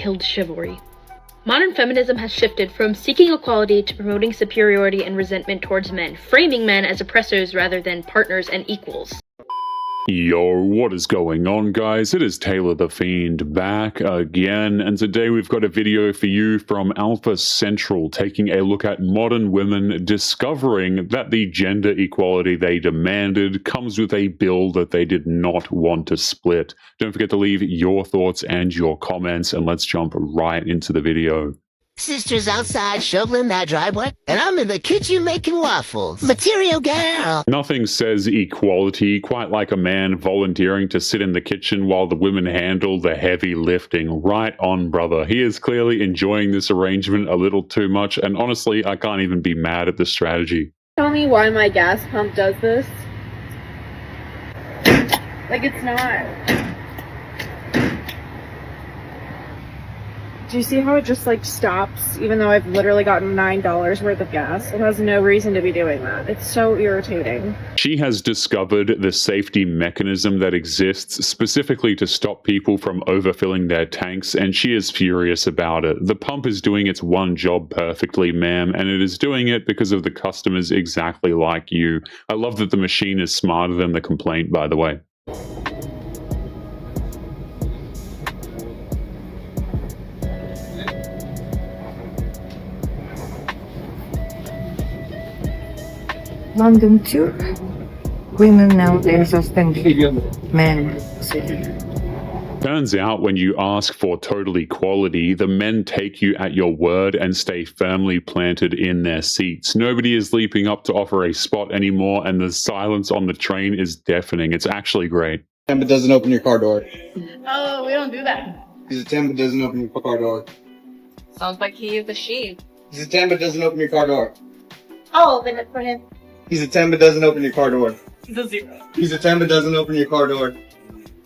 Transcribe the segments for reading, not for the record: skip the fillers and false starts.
killed chivalry. Modern feminism has shifted from seeking equality to promoting superiority and resentment towards men, framing men as oppressors rather than partners and equals. Yo, what is going on, guys? It is Taylor the Fiend back again, and today we've got a video for you from Alpha Central taking a look at modern women discovering that the gender equality they demanded comes with a bill that they did not want to split. Don't forget to leave your thoughts and your comments, and let's jump right into the video. Sister's outside shoveling that driveway, and I'm in the kitchen making waffles. Material girl! Nothing says equality quite like a man volunteering to sit in the kitchen while the women handle the heavy lifting. Right on, brother. He is clearly enjoying this arrangement a little too much, and honestly, I can't even be mad at the strategy. Tell me why my gas pump does this. Like, it's not. Do you see how it just like stops even though I've literally gotten $9 worth of gas? It has no reason to be doing that. It's so irritating. She has discovered the safety mechanism that exists specifically to stop people from overfilling their tanks, and she is furious about it. The pump is doing its one job perfectly, ma'am, and it is doing it because of the customers exactly like you. I love that the machine is smarter than the complaint, by the way. London too. Women nowadays are spending men. Turns out when you ask for total equality, the men take you at your word and stay firmly planted in their seats. Nobody is leaping up to offer a spot anymore, and the silence on the train is deafening. It's actually great. But doesn't open your car door. Oh, we don't do that. He's a 10 but doesn't open your car door. Sounds like he is a she. He's a 10 but doesn't open your car door. I'll open it for him. He's a 10 but doesn't open your car door. He's a 0. He's a 10 but doesn't open your car door.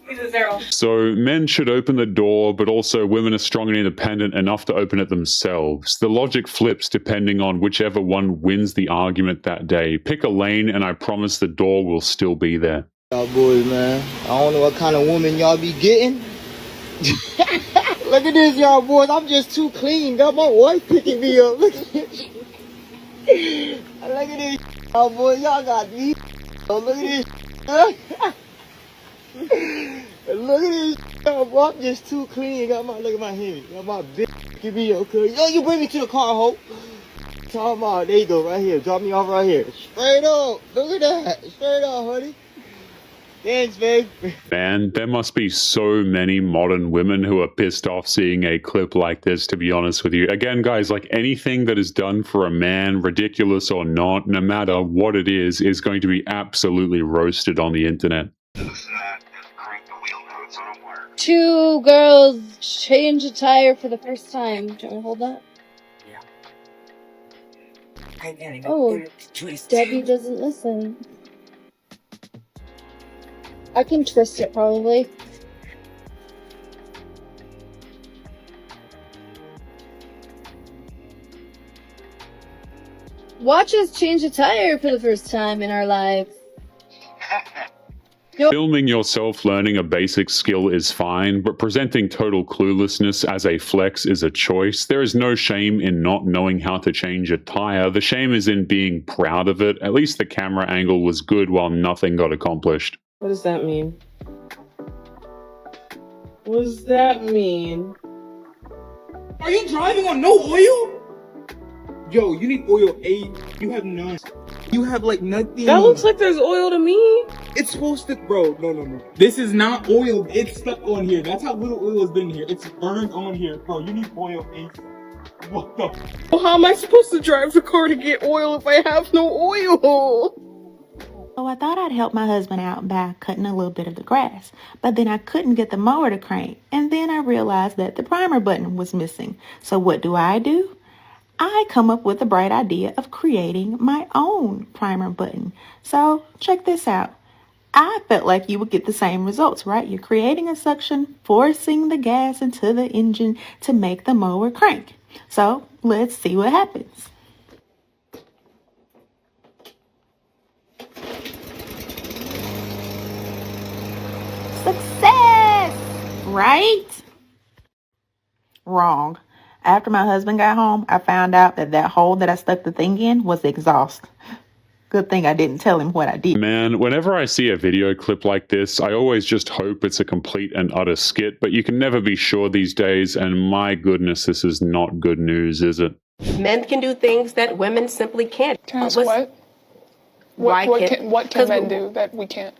He's a 0. So men should open the door, but also women are strong and independent enough to open it themselves. The logic flips depending on whichever one wins the argument that day. Pick a lane and I promise the door will still be there. Y'all boys, man. I don't know what kind of woman y'all be getting. Look at this, y'all boys. I'm just too clean. Got my wife picking me up. Look at this. Look at this, y'all boys. Y'all got me. Oh, look at this. Look at this, y'all boy. I'm just too clean. Got my, look at my hand. Got my bitch picking me up. Yo, you bring me to the car, ho. Talk about, there you go, right here. Drop me off right here. Straight up. Look at that. Straight up, honey. Thanks, babe. Man, there must be so many modern women who are pissed off seeing a clip like this, to be honest with you. Again, guys, like anything that is done for a man, ridiculous or not, no matter what it is going to be absolutely roasted on the internet. Two girls change a tire for the first time. Do you want to hold that? Yeah. Oh, Debbie doesn't listen. I can twist it probably. Watch us change a tire for the first time in our lives. Filming yourself learning a basic skill is fine, but presenting total cluelessness as a flex is a choice. There is no shame in not knowing how to change a tire. The shame is in being proud of it. At least the camera angle was good while nothing got accomplished. What does that mean? What does that mean? Are you driving on no oil? Yo, you need oil 8. You have none. You have like nothing. That looks like there's oil to me. It's supposed to, bro. No. This is not oil. It's stuck on here. That's how little oil has been here. It's burned on here, bro. You need oil 8. What the? Well, how am I supposed to drive the car to get oil if I have no oil? So I thought I'd help my husband out by cutting a little bit of the grass, but then I couldn't get the mower to crank, and then I realized that the primer button was missing. So what do? I come up with the bright idea of creating my own primer button. So check this out. I felt like you would get the same results, right? You're creating a suction, forcing the gas into the engine to make the mower crank. So let's see what happens. Success, right? Wrong. After my husband got home, I found out that hole that I stuck the thing in was the exhaust. Good thing I didn't tell him what I did. Man, whenever I see a video clip like this, I always just hope it's a complete and utter skit, but you can never be sure these days, and my goodness, this is not good news, is it? Men can do things that women simply can't. Can I ask what? What can men do that we can't?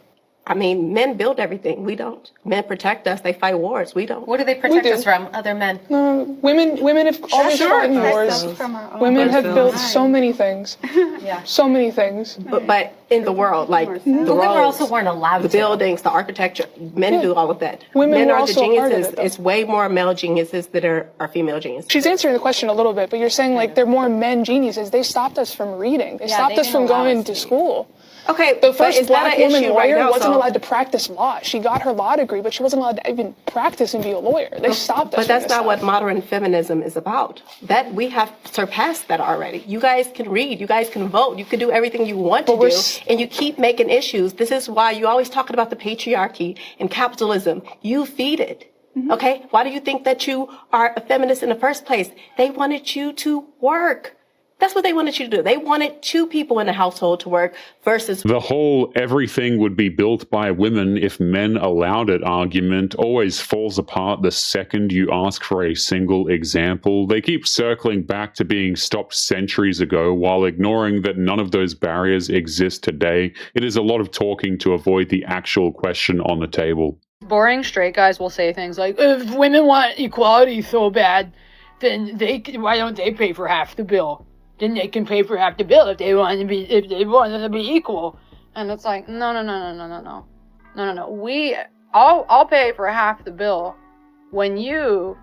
I mean, men build everything. We don't. Men protect us. They fight wars. We don't. What do they protect us from? Other men? Women have always fought in wars. Women have built so many things. Yeah. So many things. But in the world, like the roads, also weren't allowed the buildings, the architecture, men do all of that. Women Men were are the also part of geniuses. it, though. It's way more male geniuses that are female geniuses. She's answering the question a little bit, but you're saying like they're more men geniuses. They stopped us from reading. They stopped us from going to school. Okay, The first is that black an woman issue lawyer right now, wasn't so- allowed to practice law. She got her law degree, but she wasn't allowed to even practice and be a lawyer. They stopped us. But that's not what modern feminism is about. That we have surpassed that already. You guys can read, you guys can vote, you can do everything you want to do, and you keep making issues. This is why you always talking about the patriarchy and capitalism. You feed it. Okay? Why do you think that you are a feminist in the first place? They wanted you to work. That's what they wanted you to do. They wanted two people in the household to work versus The whole everything would be built by women if men allowed it argument always falls apart the second you ask for a single example. They keep circling back to being stopped centuries ago while ignoring that none of those barriers exist today. It is a lot of talking to avoid the actual question on the table. Boring straight guys will say things like, if women want equality so bad, then why don't they pay for half the bill? Then they can pay for half the bill if they want to be equal. And it's like, no. I'll pay for half the bill when you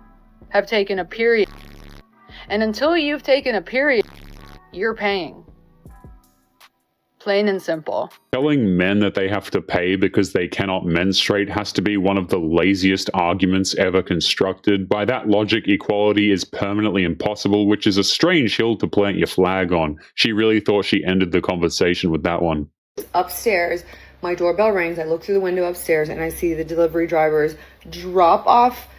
have taken a period. And until you've taken a period, you're paying. Plain and simple. Telling men that they have to pay because they cannot menstruate has to be one of the laziest arguments ever constructed. By that logic, equality is permanently impossible, which is a strange hill to plant your flag on. She really thought she ended the conversation with that one. Upstairs, my doorbell rings. I look through the window upstairs and I see the delivery drivers drop off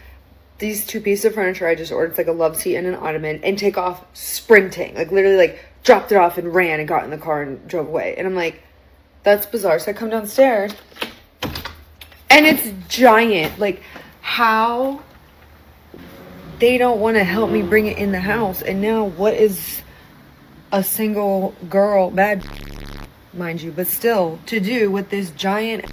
these two pieces of furniture I just ordered. It's like a love seat and an ottoman, and take off sprinting. Like literally like dropped it off and ran and got in the car and drove away. And I'm like, that's bizarre. So I come downstairs and it's giant. Like, how they don't want to help me bring it in the house. And now what is a single girl, bad mind you, but still, to do with this giant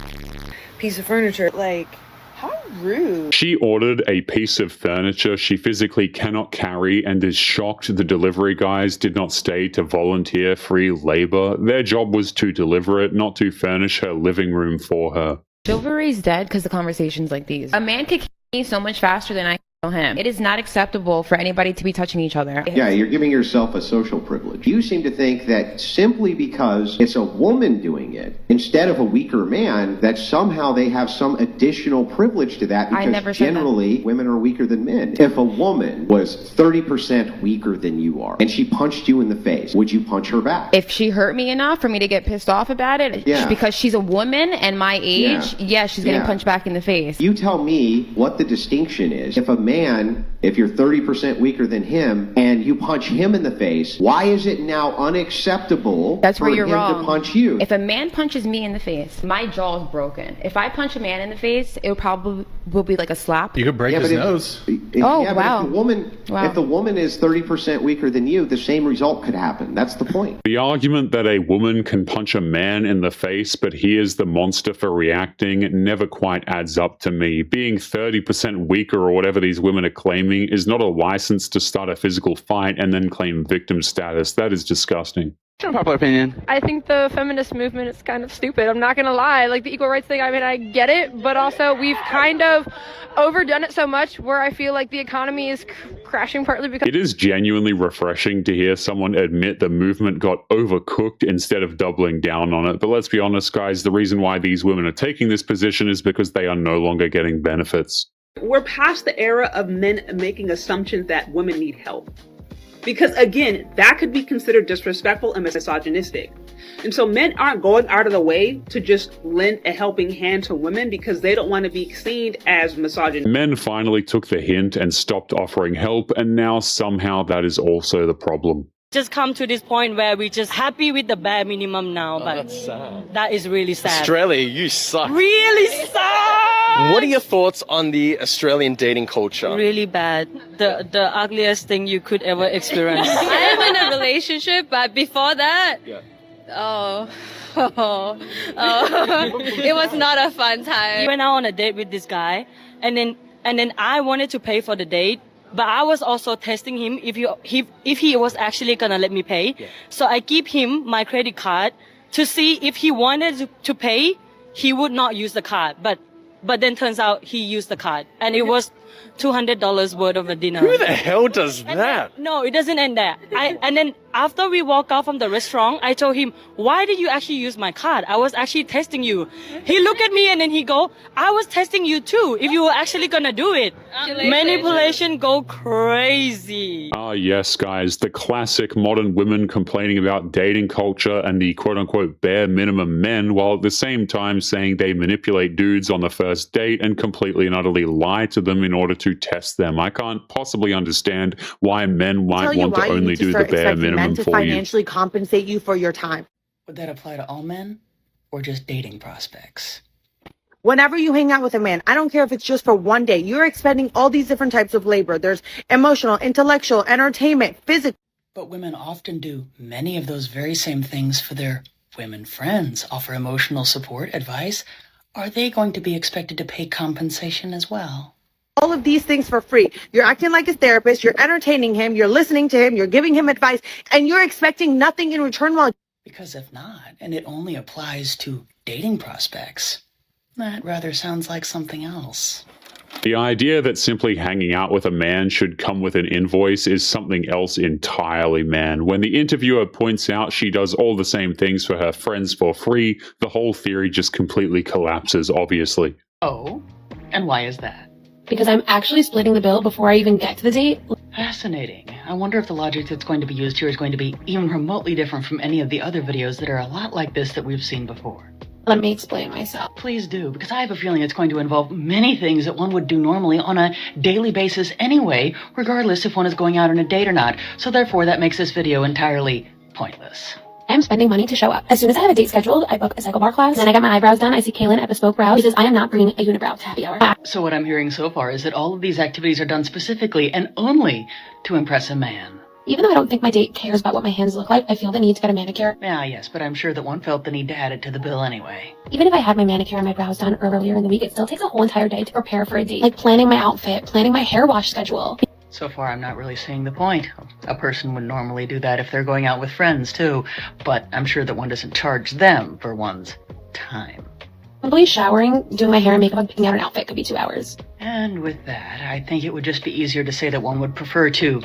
piece of furniture? Like, how rude. She ordered a piece of furniture she physically cannot carry and is shocked the delivery guys did not stay to volunteer free labor. Their job was to deliver it, not to furnish her living room for her. Chivalry's dead because of conversations like these. A man could kill me so much faster than I can kill him. It is not acceptable for anybody to be touching each other. Yeah, you're giving yourself a social privilege. You seem to think that simply because it's a woman doing it, instead of a weaker man, that somehow they have some additional privilege to that I never because said that. generally women are weaker than men. If a woman was 30% weaker than you are and she punched you in the face, would you punch her back? If she hurt me enough for me to get pissed off about it, Yeah. because she's a woman and my age, yeah, she's getting Yeah. punched back in the face. You tell me what the distinction is. If a man, if you're 30% weaker than him and you punch him in the face, why is it now unacceptable That's for where you're him wrong. to punch you? If a man punches me in the face, my jaw's broken. If I punch a man in the face, it probably will be like a slap. You could break his but nose. Oh, but wow. If the woman is 30% weaker than you, the same result could happen. That's the point. The argument that a woman can punch a man in the face, but he is the monster for reacting, never quite adds up to me. Being 30% weaker or whatever these women are claiming is not a license to start a physical fight and then claim victim status. That is disgusting. Popular opinion. I think the feminist movement is kind of stupid. I'm not gonna lie. Like the equal rights thing, I mean, I get it, but also we've kind of overdone it so much where I feel like the economy is crashing partly because It is genuinely refreshing to hear someone admit the movement got overcooked instead of doubling down on it. But let's be honest, guys, the reason why these women are taking this position is because they are no longer getting benefits. We're past the era of men making assumptions that women need help. Because again, that could be considered disrespectful and misogynistic. And so men aren't going out of the way to just lend a helping hand to women because they don't want to be seen as misogynist. Men finally took the hint and stopped offering help, and now somehow that is also the problem. Just come to this point where we're just happy with the bare minimum now, but that's sad. That is really sad. Australia, you suck. Really sad! What are your thoughts on the Australian dating culture? Really bad. The ugliest thing you could ever experience. I am in a relationship, but before that, it was not a fun time. We went out on a date with this guy, and then I wanted to pay for the date. But I was also testing him if he was actually gonna let me pay. Yeah. So I give him my credit card to see if he wanted to pay, he would not use the card. But then turns out he used the card, and it was $200 worth of a dinner. Who the hell does that? No, it doesn't end there. And then after we walk out from the restaurant, I told him, why did you actually use my card? I was actually testing you. He looked at me and then he go, I was testing you too, if you were actually gonna do it. Manipulation go crazy. Ah, yes, guys, the classic modern women complaining about dating culture and the quote-unquote bare minimum men, while at the same time saying they manipulate dudes on the first date and completely and utterly lie to them in order to test them. I can't possibly understand why men might want to only do the bare minimum men to for you. financially compensate you for your time. Would that apply to all men or just dating prospects? Whenever you hang out with a man, I don't care if it's just for one day, you're expending all these different types of labor. There's emotional, intellectual, entertainment, physical. But women often do many of those very same things for their women friends, offer emotional support, advice. Are they going to be expected to pay compensation as well? All of these things for free. You're acting like a therapist, you're entertaining him, you're listening to him, you're giving him advice, and you're expecting nothing in return while... Because if not, and it only applies to dating prospects, that rather sounds like something else. The idea that simply hanging out with a man should come with an invoice is something else entirely, man. When the interviewer points out she does all the same things for her friends for free, the whole theory just completely collapses, obviously. Oh? And why is that? Because I'm actually splitting the bill before I even get to the date. Fascinating. I wonder if the logic that's going to be used here is going to be even remotely different from any of the other videos that are a lot like this that we've seen before. Let me explain myself. Please do, because I have a feeling it's going to involve many things that one would do normally on a daily basis anyway, regardless if one is going out on a date or not. So therefore, that makes this video entirely pointless. I'm spending money to show up. As soon as I have a date scheduled, I book a cycle bar class. Then I get my eyebrows done. I see Kaylin at Bespoke Brows because I am not bringing a unibrow to happy hour. So what I'm hearing so far is that all of these activities are done specifically and only to impress a man. Even though I don't think my date cares about what my hands look like, I feel the need to get a manicure. Yeah, yes, but I'm sure that one felt the need to add it to the bill anyway. Even if I had my manicure and my brows done earlier in the week, it still takes a whole entire day to prepare for a date. Like planning my outfit, planning my hair wash schedule. So far, I'm not really seeing the point. A person would normally do that if they're going out with friends, too. But I'm sure that one doesn't charge them for one's time. Simply showering, doing my hair and makeup, and picking out an outfit could be 2 hours. And with that, I think it would just be easier to say that one would prefer to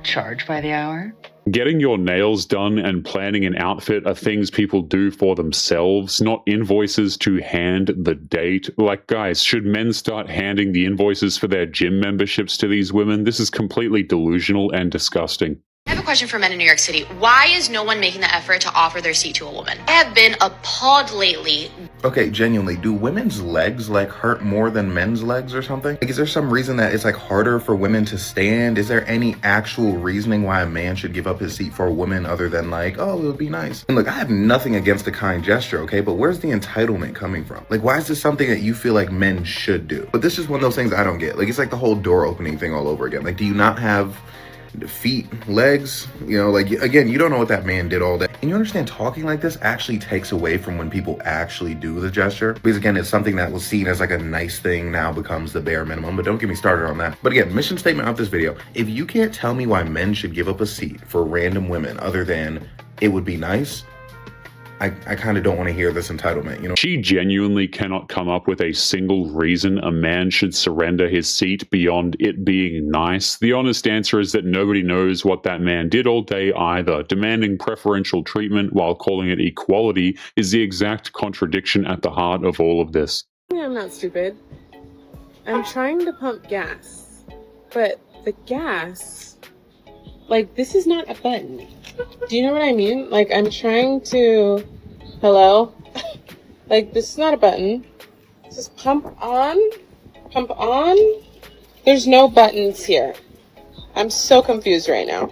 charge by the hour. Getting your nails done and planning an outfit are things people do for themselves, not invoices to hand the date. Like, guys, should men start handing the invoices for their gym memberships to these women? This is completely delusional and disgusting. I have a question for men in New York City. Why is no one making the effort to offer their seat to a woman? I have been appalled lately. Okay, genuinely, do women's legs like hurt more than men's legs or something? Like, is there some reason that it's like harder for women to stand? Is there any actual reasoning why a man should give up his seat for a woman other than like, oh, it would be nice? And look, I have nothing against a kind gesture, okay? But where's the entitlement coming from? Like, why is this something that you feel like men should do? But this is one of those things I don't get. Like, it's like the whole door opening thing all over again. Like, do you not have feet, legs, you know, like, again, you don't know what that man did all day. And you understand talking like this actually takes away from when people actually do the gesture, because again, it's something that was seen as like a nice thing now becomes the bare minimum. But don't get me started on that. But again, mission statement of this video: if you can't tell me why men should give up a seat for random women other than it would be nice, I kind of don't want to hear this entitlement, you know? She genuinely cannot come up with a single reason a man should surrender his seat beyond it being nice. The honest answer is that nobody knows what that man did all day either. Demanding preferential treatment while calling it equality is the exact contradiction at the heart of all of this. I'm not stupid. I'm trying to pump gas, but the gas Like, this is not a button. Do you know what I mean? Like, I'm trying to... Hello? Like, this is not a button. This is pump on? Pump on? There's no buttons here. I'm so confused right now.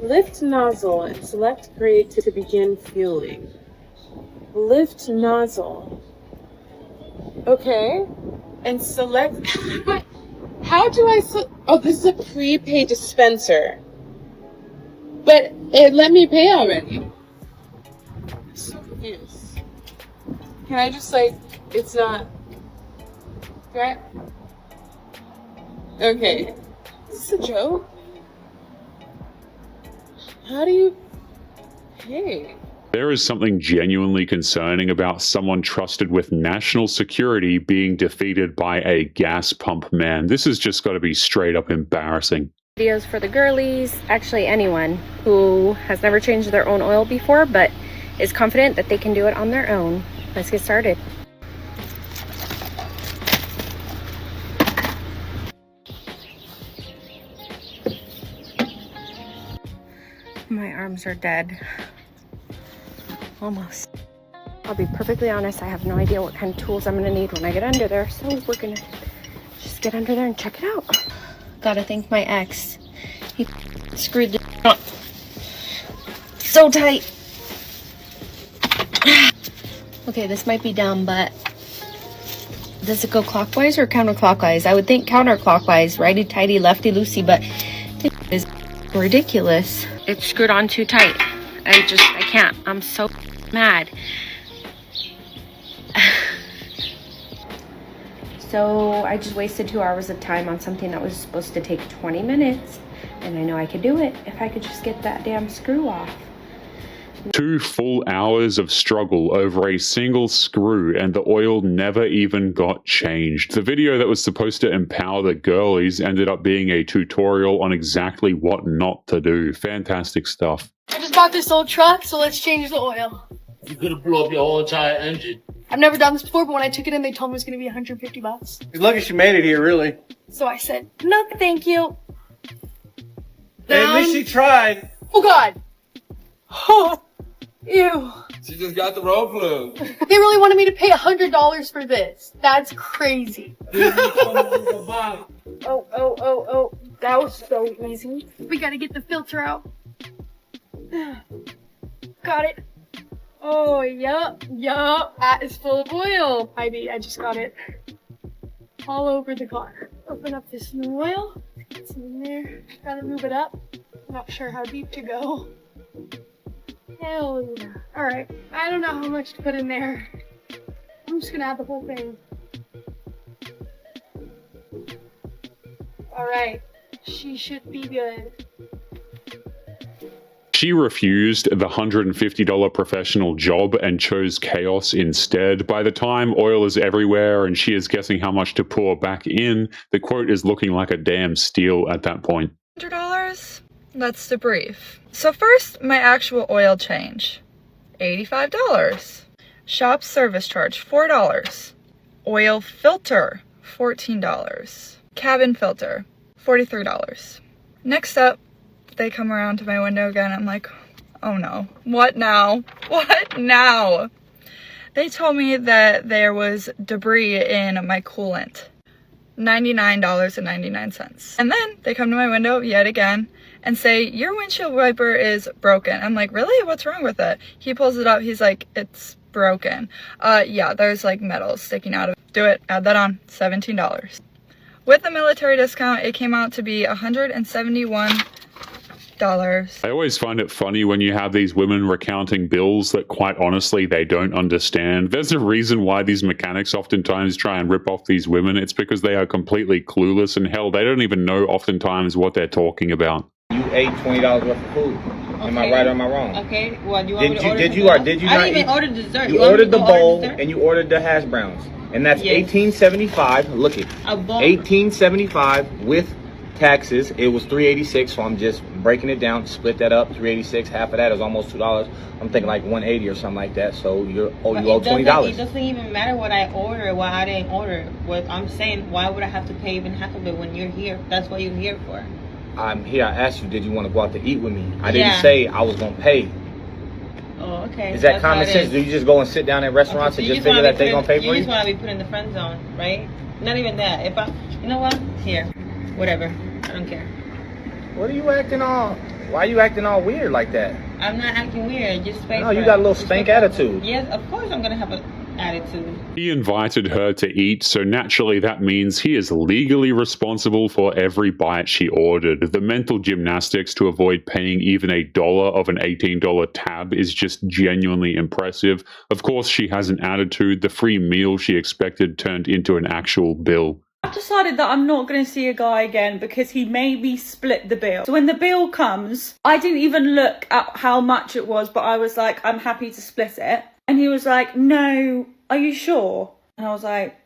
Lift nozzle and select grade to begin fueling. Lift nozzle. Okay. And select... How do I... Oh, this is a prepaid dispenser. But it let me pay already. I'm so confused. Can I just, like... It's not... Right? Okay. Is this a joke? How do you pay? There is something genuinely concerning about someone trusted with national security being defeated by a gas pump man. This has just got to be straight up embarrassing. Videos for the girlies, actually anyone who has never changed their own oil before but is confident that they can do it on their own. Let's get started. My arms are dead. Almost. I'll be perfectly honest, I have no idea what kind of tools I'm gonna need when I get under there, so we're gonna just get under there and check it out. Gotta thank my ex. He screwed the up so tight. Okay, this might be dumb, but does it go clockwise or counterclockwise? I would think counterclockwise, righty-tighty, lefty-loosey, but it is ridiculous. It's screwed on too tight. I can't. I'm so mad. So I just wasted 2 hours of time on something that was supposed to take 20 minutes. And I know I could do it if I could just get that damn screw off. 2 full hours of struggle over a single screw, and the oil never even got changed. The video that was supposed to empower the girlies ended up being a tutorial on exactly what not to do. Fantastic stuff. I just bought this old truck, so let's change the oil. You could have blew up your whole entire engine. I've never done this before, but when I took it in, they told me it was going to be $150. You're lucky she made it here, really. So I said, no, thank you. Hey, at least she tried. Oh, God. Oh, ew. She just got the road plug. They really wanted me to pay $100 for this. That's crazy. Oh. That was so easy. We got to get the filter out. Got it. Oh, yup. That is full of oil. I just got it all over the car. Open up this new oil. Get some in there. Gotta move it up. Not sure how deep to go. Hell yeah. Alright. I don't know how much to put in there. I'm just gonna add the whole thing. Alright. She should be good. She refused the $150 professional job and chose chaos instead. By the time oil is everywhere and she is guessing how much to pour back in, the quote is looking like a damn steal at that point. $100? Let's debrief. So first, my actual oil change. $85. Shop service charge, $4. Oil filter, $14. Cabin filter, $43. Next up, they come around to my window again. I'm like, oh no, what now? What now? They told me that there was debris in my coolant. $99.99. And then they come to my window yet again and say, your windshield wiper is broken. I'm like, really? What's wrong with it? He pulls it up. He's like, it's broken. Yeah, there's like metal sticking out of it. Do it. Add that on. $17. With the military discount, it came out to be $171. I always find it funny when you have these women recounting bills that quite honestly they don't understand. There's a reason why these mechanics oftentimes try and rip off these women. It's because they are completely clueless, and hell, they don't even know oftentimes what they're talking about. You ate $20 worth of food. Am I right or am I wrong? Okay, well, you want me to order did you not I didn't even order dessert. You ordered the bowl and you ordered the hash browns. And that's $18.75. Look it. A bowl. $18.75 with taxes. It was $3.86, so I'm just breaking it down, split that up, $3.86. Half of that is almost $2. I'm thinking like $1.80 or something like that. So you owe $20. It doesn't even matter what I order, what I didn't order. What I'm saying, why would I have to pay even half of it when you're here? That's what you're here for. I'm here. I asked you, did you want to go out to eat with me? I didn't say I was gonna pay. Oh, okay. Is that common sense? Do you just go and sit down at restaurants and just figure that they're gonna pay for you? You just want to be put in the friend zone, right? Not even that. If I, you know what? Here, whatever. I don't care. What are you acting all? Why are you acting all weird like that? I'm not acting weird. Just pay. No, you got a little stank attitude. Yes, of course I'm gonna have an attitude. He invited her to eat, so naturally that means he is legally responsible for every bite she ordered. The mental gymnastics to avoid paying even $1 of an $18 tab is just genuinely impressive. Of course, she has an attitude. The free meal she expected turned into an actual bill. I've decided that I'm not going to see a guy again because he made me split the bill. So when the bill comes, I didn't even look at how much it was, but I was like, I'm happy to split it. And he was like, no, are you sure? And I was like,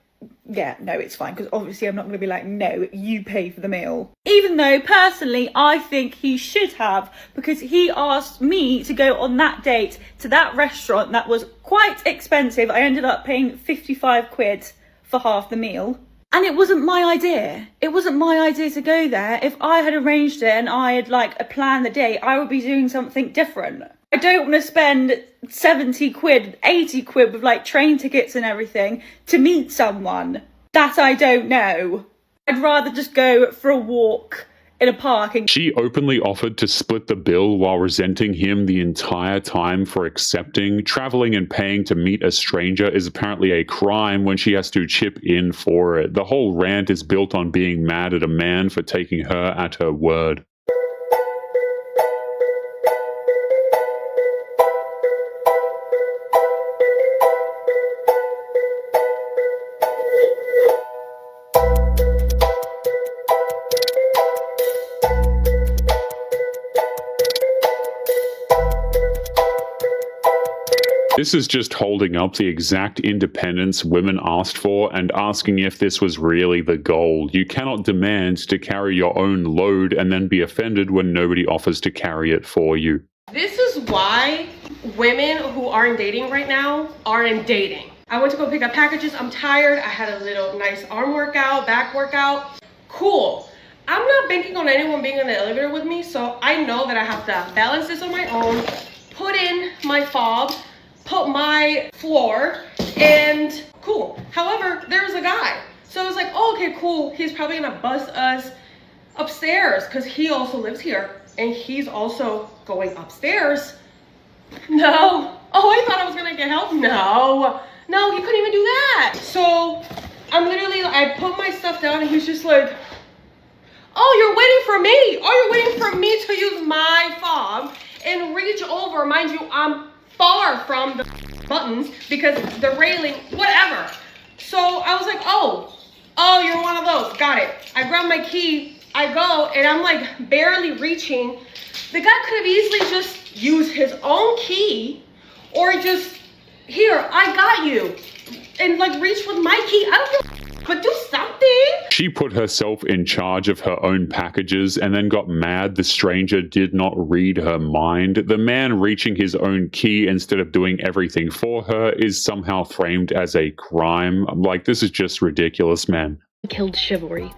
yeah, no, it's fine. Because obviously I'm not going to be like, no, you pay for the meal. Even though personally, I think he should have, because he asked me to go on that date to that restaurant that was quite expensive. I ended up paying 55 quid for half the meal. And it wasn't my idea. It wasn't my idea to go there. If I had arranged it and I had like planned the date, I would be doing something different. I don't want to spend 70 quid, 80 quid with like train tickets and everything to meet someone that I don't know. I'd rather just go for a walk in a park. She openly offered to split the bill while resenting him the entire time for accepting. Traveling and paying to meet a stranger is apparently a crime when she has to chip in for it. The whole rant is built on being mad at a man for taking her at her word. This is just holding up the exact independence women asked for and asking if this was really the goal. You cannot demand to carry your own load and then be offended when nobody offers to carry it for you. This is why women who aren't dating right now aren't dating. I went to go pick up packages. I'm tired. I had a little nice arm workout, back workout. Cool. I'm not banking on anyone being in the elevator with me, so I know that I have to balance this on my own, put in my fob, put my floor, and cool. However, there was a guy. So I was like, oh, okay, cool. He's probably gonna bus us upstairs because he also lives here and he's also going upstairs. No. Oh, I thought I was gonna get help. No, he couldn't even do that. So I'm literally, I put my stuff down and he's just like, oh, you're waiting for me. Oh, you're waiting for me to use my fob and reach over. Mind you, I'm far from the buttons because the railing, whatever. So I was like, oh, you're one of those. Got it. I grab my key. I go and I'm like barely reaching. The guy could have easily just used his own key or just, here, I got you. And like reach with my key. I don't know. But do something. She put herself in charge of her own packages and then got mad the stranger did not read her mind. The man reaching his own key instead of doing everything for her is somehow framed as a crime. Like, this is just ridiculous, man. Killed chivalry.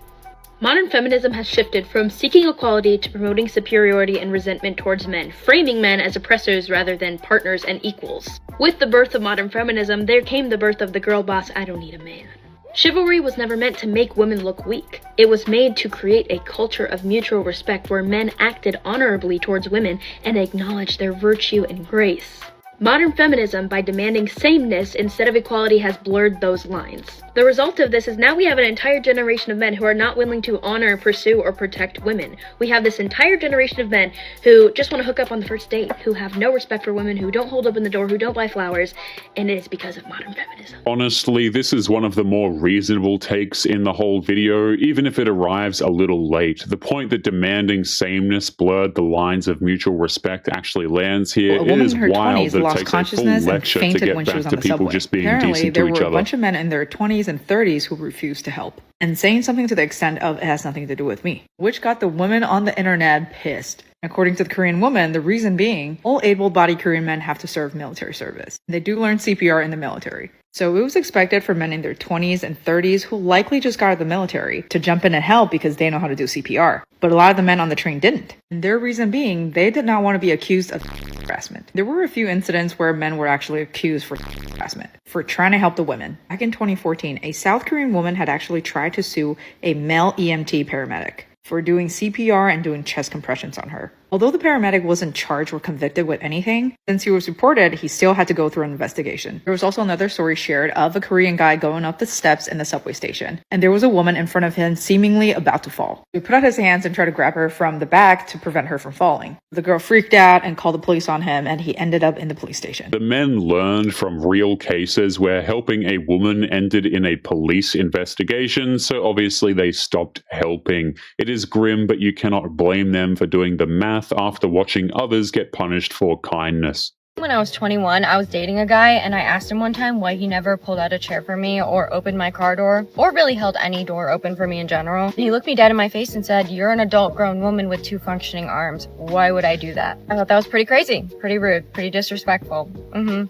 Modern feminism has shifted from seeking equality to promoting superiority and resentment towards men, framing men as oppressors rather than partners and equals. With the birth of modern feminism, there came the birth of the girl boss, I don't need a man. Chivalry was never meant to make women look weak. It was made to create a culture of mutual respect where men acted honorably towards women and acknowledged their virtue and grace. Modern feminism, by demanding sameness instead of equality, has blurred those lines. The result of this is now we have an entire generation of men who are not willing to honor, pursue, or protect women. We have this entire generation of men who just want to hook up on the first date, who have no respect for women, who don't hold open the door, who don't buy flowers, and it is because of modern feminism. Honestly, this is one of the more reasonable takes in the whole video, even if it arrives a little late. The point that demanding sameness blurred the lines of mutual respect actually lands here. Well, a woman it is in her wild 20s that it's takes a full consciousness and lecture to fainted get when she back was on to the people subway. just being Apparently, decent there to each were a other. bunch of men in their 20s and 30s who refused to help and saying something to the extent of "it has nothing to do with me," which got the women on the internet pissed. According to the Korean woman, the reason being, all able-bodied Korean men have to serve military service. They do learn CPR in the military. So it was expected for men in their 20s and 30s who likely just got out of the military to jump in and help because they know how to do CPR. But a lot of the men on the train didn't. And their reason being, they did not want to be accused of harassment. There were a few incidents where men were actually accused for harassment, for trying to help the women. Back in 2014, a South Korean woman had actually tried to sue a male EMT paramedic for doing CPR and doing chest compressions on her. Although the paramedic wasn't charged or convicted with anything, since he was reported, he still had to go through an investigation. There was also another story shared of a Korean guy going up the steps in the subway station, and there was a woman in front of him seemingly about to fall. He put out his hands and tried to grab her from the back to prevent her from falling. The girl freaked out and called the police on him, and he ended up in the police station. The men learned from real cases where helping a woman ended in a police investigation, so obviously they stopped helping. It is grim, but you cannot blame them for doing the math after watching others get punished for kindness. When I was 21, I was dating a guy, and I asked him one time why he never pulled out a chair for me or opened my car door or really held any door open for me in general. And he looked me dead in my face and said, "You're an adult grown woman with 2 functioning arms. Why would I do that?" I thought that was pretty crazy, pretty rude, pretty disrespectful.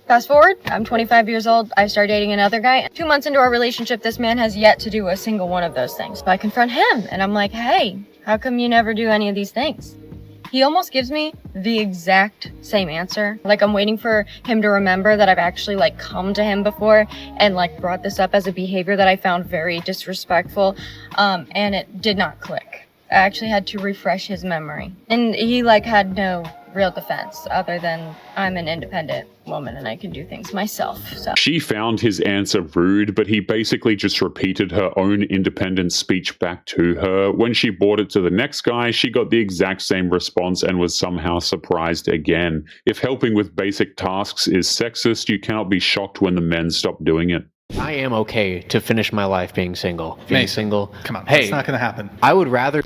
Fast forward, I'm 25 years old. I start dating another guy. 2 months into our relationship, this man has yet to do a single one of those things. So I confront him and I'm like, "Hey, how come you never do any of these things?" He almost gives me the exact same answer. Like, I'm waiting for him to remember that I've actually come to him before and brought this up as a behavior that I found very disrespectful, and it did not click. I actually had to refresh his memory. And he had no real defense other than I'm an independent woman and I can do things myself. So She found his answer rude, but he basically just repeated her own independent speech back to her. When she brought it to the next guy, she got the exact same response and was somehow surprised again. If helping with basic tasks is sexist, you cannot be shocked when the men stop doing it. I am okay to finish my life being single. Being single. Come on, hey, that's not going to happen. I would rather,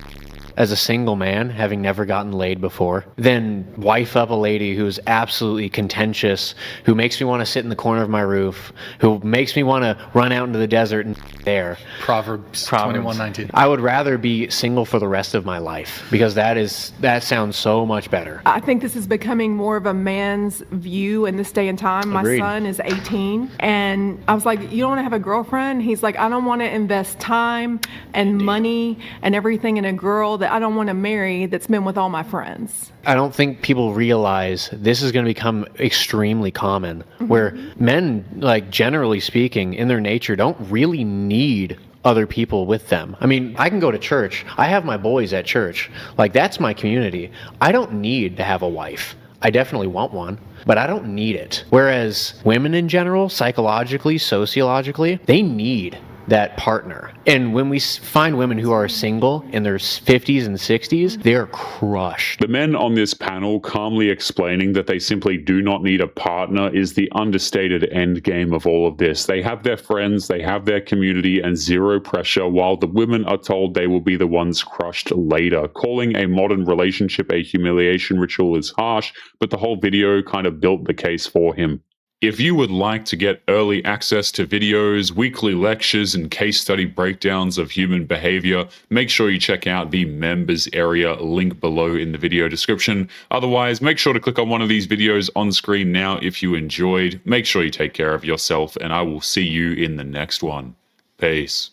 as a single man, having never gotten laid before, than wife up a lady who's absolutely contentious, who makes me want to sit in the corner of my roof, who makes me want to run out into the desert and there. Proverbs 21:19. I would rather be single for the rest of my life, because that sounds so much better. I think this is becoming more of a man's view in this day and time. Agreed. My son is 18, and I was like, "You don't want to have a girlfriend?" He's like, "I don't want to invest time and money and everything in a girl that I don't want to marry that's been with all my friends." I don't think people realize this is going to become extremely common, where men, generally speaking, in their nature, don't really need other people with them. I mean, I can go to church. I have my boys at church. That's my community. I don't need to have a wife. I definitely want one, but I don't need it. Whereas women in general, psychologically, sociologically, they need that partner. And when we find women who are single in their 50s and 60s, they're crushed. The men on this panel calmly explaining that they simply do not need a partner is the understated end game of all of this. They have their friends, they have their community, and zero pressure, while the women are told they will be the ones crushed later. Calling a modern relationship a humiliation ritual is harsh, but the whole video kind of built the case for him. If you would like to get early access to videos, weekly lectures, and case study breakdowns of human behavior, make sure you check out the members area link below in the video description. Otherwise, make sure to click on one of these videos on screen now if you enjoyed. Make sure you take care of yourself, and I will see you in the next one. Peace.